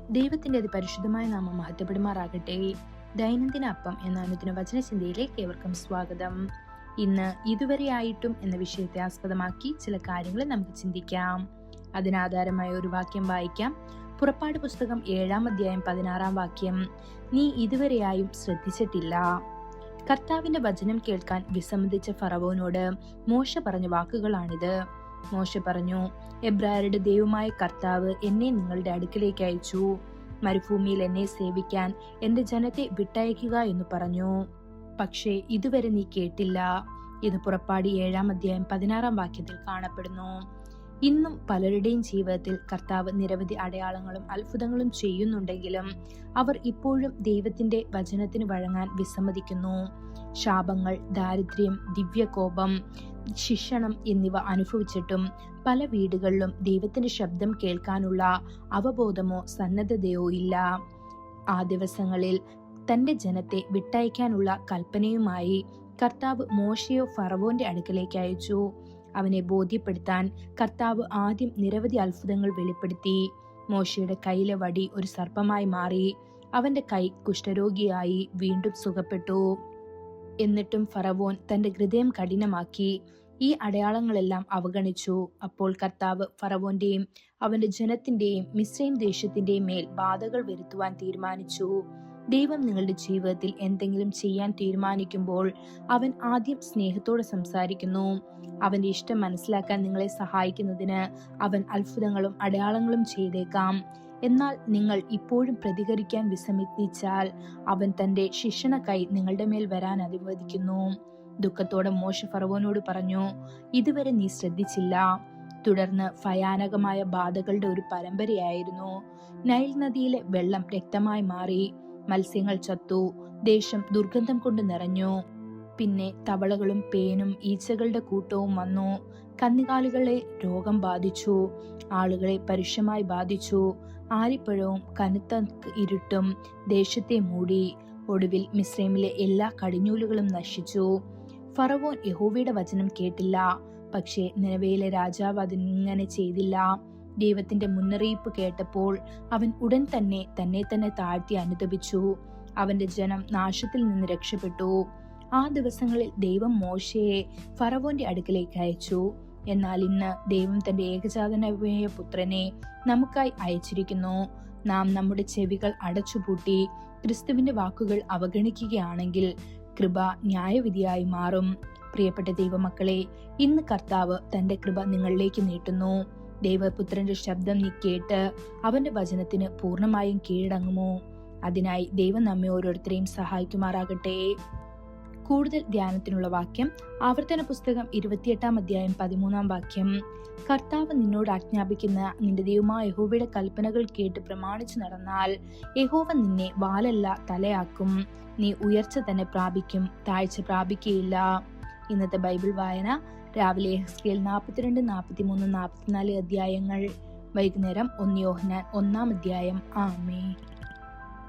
ദൈവത്തിന്റെ അതിപരിശുദ്ധമായ നാമം മഹത്വപ്പെടുമാറാകട്ടെ. ദൈനംദിന അപ്പം എന്ന അനുദിന വചനചിന്തയിലേക്ക് ഏവർക്കും സ്വാഗതം. ഇന്ന് ഇതുവരെയായിട്ടും എന്ന വിഷയത്തെ ആസ്പദമാക്കി ചില കാര്യങ്ങൾ നമുക്ക് ചിന്തിക്കാം. അതിനാധാരമായ ഒരു വാക്യം വായിക്കാം. പുറപ്പാട് പുസ്തകം 7-ാം അധ്യായം 16-ാം വാക്യം. നീ ഇതുവരെയായും ശ്രദ്ധിച്ചിട്ടില്ല. കർത്താവിന്റെ വചനം കേൾക്കാൻ വിസമ്മതിച്ച ഫറവോനോട് മോശ പറഞ്ഞ വാക്കുകളാണിത്. മോശ പറഞ്ഞു, എബ്രായരുടെ ദൈവമായ കർത്താവ് എന്നെ നിങ്ങളുടെ അടുക്കിലേക്ക് അയച്ചു. മരുഭൂമിയിൽ എന്നെ സേവിക്കാൻ എന്റെ ജനത്തെ വിട്ടയക്കുക എന്ന് പറഞ്ഞു. പക്ഷേ ഇതുവരെ നീ കേട്ടില്ല. ഇത് പുറപ്പാട് 7-ാം അധ്യായം 16-ാം വാക്യത്തിൽ കാണപ്പെടുന്നു. ഇന്നും പലരുടെയും ജീവിതത്തിൽ കർത്താവ് നിരവധി അടയാളങ്ങളും അത്ഭുതങ്ങളും ചെയ്യുന്നുണ്ടെങ്കിലും അവർ ഇപ്പോഴും ദൈവത്തിന്റെ വചനത്തിന് വഴങ്ങാൻ വിസമ്മതിക്കുന്നു. ശാപങ്ങൾ, ദാരിദ്ര്യം, ദിവ്യകോപം, ശിക്ഷണം എന്നിവ അനുഭവിച്ചിട്ടും പല വീടുകളിലും ദൈവത്തിന്റെ ശബ്ദം കേൾക്കാനുള്ള അവബോധമോ സന്നദ്ധതയോ ഇല്ല. ആ ദിവസങ്ങളിൽ തന്റെ ജനത്തെ വിട്ടയക്കാനുള്ള കൽപ്പനയുമായി കർത്താവ് മോശയോ ഫറവോന്റെ അടുക്കലേക്ക് അയച്ചു. അവനെ ബോധ്യപ്പെടുത്താൻ കർത്താവ് ആദ്യം നിരവധി അത്ഭുതങ്ങൾ വെളിപ്പെടുത്തി. മോശയുടെ കയ്യിലെ വടി ഒരു സർപ്പമായി മാറി. അവന്റെ കൈ കുഷ്ഠരോഗിയായി വീണ്ടും സുഖപ്പെട്ടു. എന്നിട്ടും ഫറവോൻ തന്റെ ഹൃദയം കഠിനമാക്കി ഈ അടയാളങ്ങളെല്ലാം അവഗണിച്ചു. അപ്പോൾ കർത്താവ് ഫറവോന്റെയും അവന്റെ ജനത്തിന്റെയും മിസ്രൈം ദേശത്തിന്റെയും മേൽ ബാധകൾ വരുത്തുവാൻ തീരുമാനിച്ചു. ദൈവം നിങ്ങളുടെ ജീവിതത്തിൽ എന്തെങ്കിലും ചെയ്യാൻ തീരുമാനിക്കുമ്പോൾ അവൻ ആദ്യം സ്നേഹത്തോടെ സംസാരിക്കുന്നു. അവന്റെ ഇഷ്ടം മനസ്സിലാക്കാൻ നിങ്ങളെ സഹായിക്കുന്നതിന് അവൻ അത്ഭുതങ്ങളും അടയാളങ്ങളും ചെയ്തേക്കാം. എന്നാൽ നിങ്ങൾ ഇപ്പോഴും പ്രതികരിക്കാൻ വിസമ്മതിച്ചാൽ അവൻ തന്റെ ശിക്ഷണ കൈ നിങ്ങളുടെ മേൽ വരാൻ അനുവദിക്കുന്നു. ദുഃഖത്തോടെ മോശ ഫറവോനോട് പറഞ്ഞു, ഇതുവരെ നീ ശ്രദ്ധിച്ചില്ല. തുടർന്ന് ഭയാനകമായ ബാധകളുടെ ഒരു പരമ്പരയായിരുന്നു. നൈൽ നദിയിലെ വെള്ളം രക്തമായി മാറി. മത്സ്യങ്ങൾ ചത്തു. ദേശം ദുർഗന്ധം കൊണ്ട് നിറഞ്ഞു. പിന്നെ തവളകളും പേനും ഈച്ചകളുടെ കൂട്ടവും വന്നു. കന്നുകാലികളെ രോഗം ബാധിച്ചു. ആളുകളെ പരുഷമായി ബാധിച്ചു. ആലിപ്പഴവും കനത്ത ഇരുട്ടും ദേശത്തെ മൂടി. ഒടുവിൽ മിസ്രൈമിലെ എല്ലാ കടിഞ്ഞൂലുകളും നശിച്ചു. ഫറവോൻ യഹോവയുടെ വചനം കേട്ടില്ല. പക്ഷേ നിനവയിലെ രാജാവ് അതിങ്ങനെ ചെയ്തില്ല. ദൈവത്തിന്റെ മുന്നറിയിപ്പ് കേട്ടപ്പോൾ അവൻ ഉടൻ തന്നെ തന്നെ താഴ്ത്തി അനുതപിച്ചു. അവന്റെ ജനം നാശത്തിൽ നിന്ന് രക്ഷപ്പെട്ടു. ആ ദിവസങ്ങളിൽ ദൈവം മോശയെ ഫറവോന്റെ അടുക്കലേക്ക് അയച്ചു. എന്നാൽ ഇന്ന് ദൈവം തന്റെ ഏകജാതനായ പുത്രനെ നമുക്കായി അയച്ചിരിക്കുന്നു. നാം നമ്മുടെ ചെവികൾ അടച്ചുപൂട്ടി ക്രിസ്തുവിന്റെ വാക്കുകൾ അവഗണിക്കുകയാണെങ്കിൽ കൃപ ന്യായവിധിയായി മാറും. പ്രിയപ്പെട്ട ദൈവമക്കളെ, ഇന്ന് കർത്താവ് തന്റെ കൃപ നിങ്ങളിലേക്ക് നീട്ടുന്നു. ദൈവപുത്രന്റെ ശബ്ദം നീ കേട്ട് അവന്റെ വചനത്തിന് പൂർണ്ണമായും കീഴടങ്ങുമോ? അതിനായി ദൈവം നമ്മെ ഓരോരുത്തരെയും സഹായിക്കുമാറാകട്ടെ. കൂടുതൽ ധ്യാനത്തിനുള്ള വാക്യം ആവർത്തന പുസ്തകം 28-ാം അധ്യായം 13-ാം വാക്യം. കർത്താവ് നിന്നോട് ആജ്ഞാപിക്കുന്ന നിന്റെ ദൈവമായ യഹോവയുടെ കൽപ്പനകൾ കേട്ട് പ്രമാണിച്ചു നടന്നാൽ യഹോവ നിന്നെ വാലല്ല തലയാക്കും. നീ ഉയർച്ച തന്നെ പ്രാപിക്കും, താഴ്ച പ്രാപിക്കുകയില്ല. ഇന്നത്തെ ബൈബിൾ വായന രാവിലെ എഹെസ്കേൽ 42, 43, 44 അധ്യായങ്ങൾ. വൈകുന്നേരം 1 യോഹന്നാൻ 1-ാം അധ്യായം. ആമേൻ.